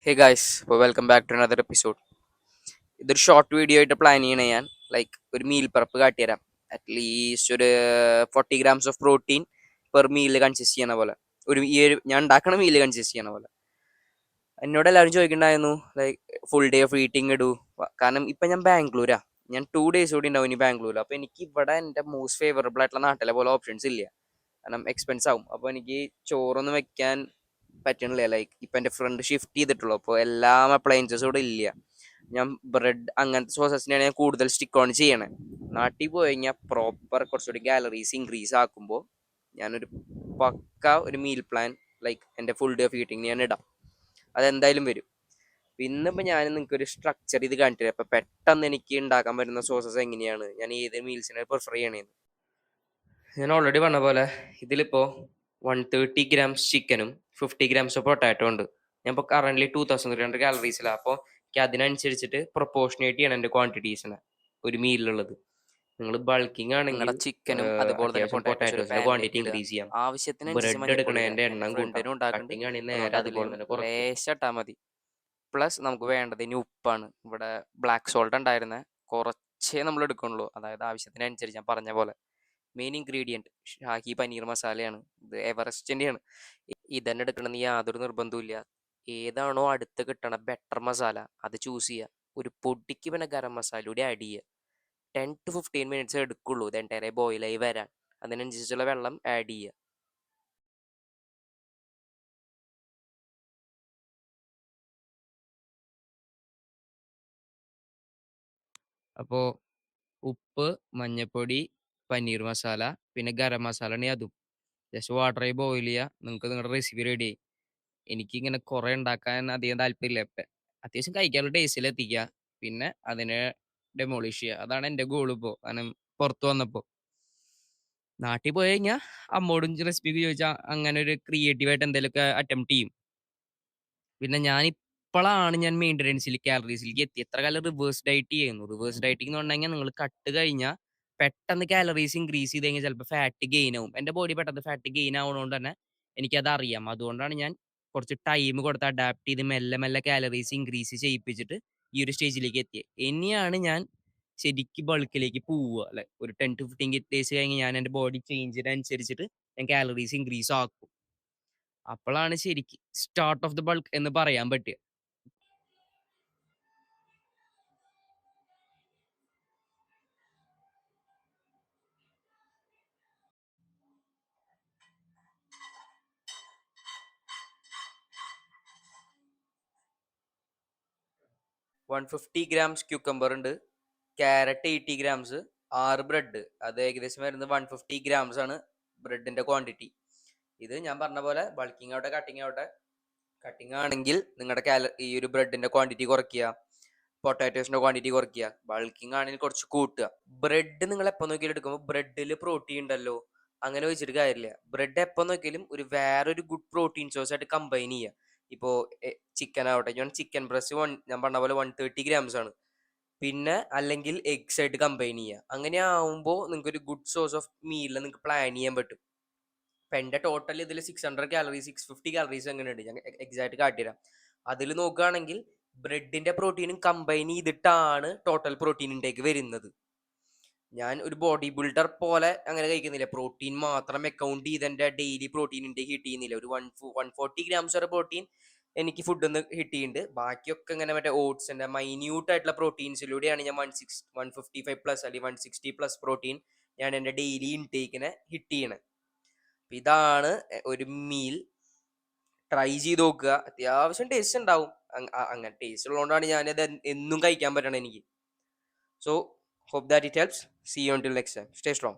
ഹേ guys, അപ്പോൾ welcome back to another episode. ഇതൊരു short video ആയിട്ട് പ്ലാൻ ചെയ്യണേ. ഞാൻ ഒരു മീൽ പ്രപ്പ് കാട്ടിത്തരാം. അറ്റ്ലീസ്റ്റ് ഒരു 40 grams of protein per meal consist ചെയ്യണ പോലെ, ഞാൻ ഉണ്ടാക്കണ മീൽ കൺസിസ്റ്റ് ചെയ്യണ പോലെ. എന്നോട് എല്ലാവരും ചോദിക്കണ്ടായിരുന്നു ഫുൾ ഡേ ഓഫ് ഈറ്റിംഗ് ഇടൂ. കാരണം ഇപ്പം ഞാൻ ബാംഗ്ലൂരാ. ഞാൻ 2 days കൂടി ഉണ്ടാവും ഇനി ബാംഗ്ലൂർ. അപ്പോൾ എനിക്ക് ഇവിടെ എൻ്റെ മോസ്റ്റ് ഫേവറബിൾ ആയിട്ടുള്ള നാട്ടിലെ പോലെ ഓപ്ഷൻസ് ഇല്ല. കാരണം എക്സ്പെൻസ് ആവും. അപ്പോൾ എനിക്ക് ചോറൊന്നും വെക്കാൻ പറ്റണില്ല. ഇപ്പം എൻ്റെ ഫ്രണ്ട് ഷിഫ്റ്റ് ചെയ്തിട്ടുള്ളൂ. അപ്പോൾ എല്ലാം അപ്ലയൻസസും ഇവിടെ ഇല്ല. ഞാൻ ബ്രെഡ് അങ്ങനത്തെ സോസസിനെയാണ് ഞാൻ കൂടുതൽ സ്റ്റിക്ക് ഓൺ ചെയ്യണേ. നാട്ടിൽ പോയി കഴിഞ്ഞാൽ പ്രോപ്പർ കുറച്ചുകൂടി കാലറീസ് ഇൻക്രീസ് ആക്കുമ്പോൾ ഞാനൊരു പക്ക ഒരു മീൽ പ്ലാൻ എൻ്റെ ഫുൾ ഡേ ഓഫ് ഈറ്റിംഗ് ഞാൻ ഇടാം. അതെന്തായാലും വരും. ഇന്നിപ്പോൾ ഞാൻ നിങ്ങൾക്ക് ഒരു സ്ട്രക്ചർ ഇത് കാണിച്ചു തരാം. അപ്പം പെട്ടെന്ന് എനിക്ക് ഉണ്ടാക്കാൻ പറ്റുന്ന സോസസ് എങ്ങനെയാണ്, ഞാൻ ഏത് മീൽസിനെ പ്രിഫർ ചെയ്യണേന്ന്. ഞാൻ ഓൾറെഡി പറഞ്ഞ പോലെ ഇതിലിപ്പോൾ 130 grams ചിക്കനും 50 grams പൊട്ടാറ്റോ ഉണ്ട്. ഞാൻ ഇപ്പോൾ കറന്റ് 2300 കാലറീസിലാണ്. അപ്പോൾ എനിക്ക് അതിനനുസരിച്ചിട്ട് പ്രൊപ്പോർഷനേറ്റ് ചെയ്യണം എൻ്റെ ക്വാണ്ടിറ്റീസിനെ ഒരു മീലിലുള്ളത്. നിങ്ങൾ ബൾക്കിംഗ് ആണെങ്കിൽ ചിക്കനും അതുപോലെ തന്നെ പൊട്ടാറ്റോസിന്റെ ക്വാണ്ടിറ്റി ഇൻക്രീസ് ചെയ്യാം. ബ്രെഡ് എടുക്കണതിന്റെ എണ്ണം കൂട്ടാം. കട്ടിങ് ആണെങ്കിൽ നേരെ അതുപോലെ തന്നെ ലേശട്ടാ മതി. പ്ലസ് നമുക്ക് വേണ്ടത് ഇനി ഉപ്പാണ്. ഇവിടെ ബ്ലാക്ക് സോൾട്ട് ഉണ്ടായിരുന്നെ, കുറച്ചേ നമ്മൾ എടുക്കുന്നുള്ളൂ. അതായത് ആവശ്യത്തിനനുസരിച്ച് ഞാൻ പറഞ്ഞ പോലെ. മെയിൻ ഇൻഗ്രീഡിയൻറ്റ് ഷാഹി പനീർ മസാലയാണ്. ഇത് എവറസ്റ്റിൻ്റെയാണ്. ഇതന്നെ എടുക്കണമെന്ന് യാതൊരു നിർബന്ധമില്ല. ഏതാണോ അടുത്ത് കിട്ടണ ബെറ്റർ മസാല അത് ചൂസ് ചെയ്യുക. ഒരു പൊടിക്ക് പിന്നെ ഗരം മസാല കൂടി ആഡ് ചെയ്യുക. 10 to 15 minutes എടുക്കുള്ളൂ ഇത് എൻ്റയറെ ബോയിലായി വരാൻ. അതിനനുസരിച്ചുള്ള വെള്ളം ആഡ് ചെയ്യുക. അപ്പോൾ ഉപ്പ്, മഞ്ഞൾപ്പൊടി, പനീർ മസാല, പിന്നെ ഗരം മസാല ഉണ്ടെങ്കിൽ അതും ജസ്റ്റ് വാട്ടറായി ബോയിൽ ചെയ്യുക. നിങ്ങൾക്ക് നിങ്ങളുടെ റെസിപ്പി റെഡി ആയി. എനിക്കിങ്ങനെ കുറേ ഉണ്ടാക്കാൻ അധികം താല്പര്യമില്ല. അത്യാവശ്യം കഴിക്കാനുള്ള ടേസ്റ്റിൽ എത്തിക്കുക, പിന്നെ അതിനെ ഡെമോളിഷ് ചെയ്യുക. അതാണ് എൻ്റെ ഗോൾ ഇപ്പോൾ. കാരണം പുറത്ത് വന്നപ്പോൾ നാട്ടിൽ പോയി കഴിഞ്ഞാൽ അമ്മോടും റെസിപ്പി ചോദിച്ചാൽ അങ്ങനെ ഒരു ക്രിയേറ്റീവായിട്ട് എന്തെങ്കിലുമൊക്കെ അറ്റംപ്റ്റ് ചെയ്യും. പിന്നെ ഇപ്പോഴാണ് ഞാൻ മെയിൻ്റനൻസിൽ കാലറീസിലേക്ക് എത്തി. എത്ര കാലം റിവേഴ്സ് ഡയറ്റ് ചെയ്യുന്നു. റിവേഴ്സ് ഡയറ്റിംഗ് എന്ന് പറഞ്ഞു കഴിഞ്ഞാൽ നിങ്ങൾ കട്ട് കഴിഞ്ഞാൽ പെട്ടെന്ന് കാലറീസ് ഇൻക്രീസ് ചെയ്ത് കഴിഞ്ഞാൽ ചിലപ്പോൾ ഫാറ്റ് ഗെയിൻ ആവും. എൻ്റെ ബോഡി പെട്ടെന്ന് ഫാറ്റ് ഗെയിൻ ആവുന്നതുകൊണ്ട് തന്നെ എനിക്കത് അറിയാം. അതുകൊണ്ടാണ് ഞാൻ കുറച്ച് ടൈം കൊടുത്ത് അഡാപ്റ്റ് ചെയ്ത് മെല്ലെ മെല്ലെ കാലറീസ് ഇൻക്രീസ് ചെയ്യിപ്പിച്ചിട്ട് ഈ ഒരു സ്റ്റേജിലേക്ക് എത്തിയത്. ഇനിയാണ് ഞാൻ ശരിക്കും ബൾക്കിലേക്ക് പോവുക. ഒരു 10 to 15 ഡേയ്സ് കഴിഞ്ഞ് ഞാൻ എൻ്റെ ബോഡി ചേഞ്ചിനനുസരിച്ചിട്ട് ഞാൻ കാലറീസ് ഇൻക്രീസ് ആക്കും. അപ്പോഴാണ് ശരിക്കും സ്റ്റാർട്ട് ഓഫ് ദ ബൾക്ക് എന്ന് പറയാൻ പറ്റുക. $150 ക്യൂക്കമ്പർ ഉണ്ട്, ക്യാരറ്റ് 80 grams, 6 ബ്രെഡ്. അത് ഏകദേശം വരുന്നത് 150 grams ആണ് ബ്രെഡിന്റെ ക്വാണ്ടിറ്റി. ഇത് ഞാൻ പറഞ്ഞ പോലെ ബൾക്കിംഗ് ആവട്ടെ കട്ടിങ് ആവട്ടെ. കട്ടിങ് ആണെങ്കിൽ നിങ്ങളുടെ ഈ ഒരു ബ്രെഡിന്റെ ക്വാണ്ടിറ്റി കുറയ്ക്കുക, പൊട്ടാറ്റോസിന്റെ ക്വാണ്ടിറ്റി കുറയ്ക്കുക. ബൾക്കിംഗ് ആണെങ്കിൽ കുറച്ച് കൂട്ടുക. ബ്രെഡ് നിങ്ങൾ എപ്പോൾ നോക്കിയാലും എടുക്കുമ്പോൾ ബ്രെഡിൽ പ്രോട്ടീൻ ഉണ്ടല്ലോ അങ്ങനെ വെച്ചിട്ട് കാര്യമില്ല. ബ്രെഡ് എപ്പോൾ നോക്കിയാലും വേറൊരു ഗുഡ് പ്രോട്ടീൻ സോഴ്സ് ആയിട്ട് കമ്പൈൻ ചെയ്യുക. ഇപ്പോൾ ചിക്കൻ ആവട്ടെ, ഞാൻ ചിക്കൻ ബ്രസ്റ്റ് ഞാൻ പറഞ്ഞ പോലെ 130 grams ആണ്. പിന്നെ അല്ലെങ്കിൽ എഗ്സ് ആയിട്ട് കമ്പൈൻ ചെയ്യുക. അങ്ങനെ ആവുമ്പോൾ നിങ്ങൾക്ക് ഒരു ഗുഡ് സോഴ്സ് ഓഫ് മീലിൽ നിങ്ങൾക്ക് പ്ലാൻ ചെയ്യാൻ പറ്റും. ഇപ്പം എൻ്റെ ടോട്ടൽ ഇതിൽ 600 calories 650 calories എങ്ങനെയുണ്ട് ഞാൻ എക്സാക്ട് കാട്ടിത്തരാം. അതിൽ നോക്കുകയാണെങ്കിൽ ബ്രെഡിന്റെ പ്രോട്ടീനും കമ്പൈൻ ചെയ്തിട്ടാണ് ടോട്ടൽ പ്രോട്ടീൻ ഇൻടേക്ക് വരുന്നത്. ഞാൻ ഒരു ബോഡി ബിൽഡർ പോലെ അങ്ങനെ കഴിക്കുന്നില്ല. പ്രോട്ടീൻ മാത്രം അക്കൗണ്ട് ചെയ്ത് എൻ്റെ ഡെയിലി പ്രോട്ടീൻ ഇൻടേക്ക് ഹിറ്റ് ചെയ്യുന്നില്ല. ഒരു 140 grams വരെ പ്രോട്ടീൻ എനിക്ക് ഫുഡിൽ നിന്ന് ഹിറ്റ് ചെയ്യുന്നുണ്ട്. ബാക്കിയൊക്കെ ഇങ്ങനെ മറ്റേ ഓട്സിൻ്റെ മൈന്യൂട്ട് ആയിട്ടുള്ള പ്രോട്ടീൻസിലൂടെയാണ് ഞാൻ 155 പ്ലസ് അല്ലെങ്കിൽ 160 പ്ലസ് പ്രോട്ടീൻ ഞാൻ എൻ്റെ ഡെയിലി ഇൻടേക്കിനെ ഹിറ്റ് ചെയ്യണത്. ഇതാണ് ഒരു മീൽ. ട്രൈ ചെയ്ത് നോക്കുക. അത്യാവശ്യം ടേസ്റ്റ് ഉണ്ടാവും. അങ്ങനെ ടേസ്റ്റ് ഉള്ളതുകൊണ്ടാണ് ഞാനത് എന്നും കഴിക്കാൻ പറ്റണം എനിക്ക്. So hope that it helps. See you until next time. Stay strong.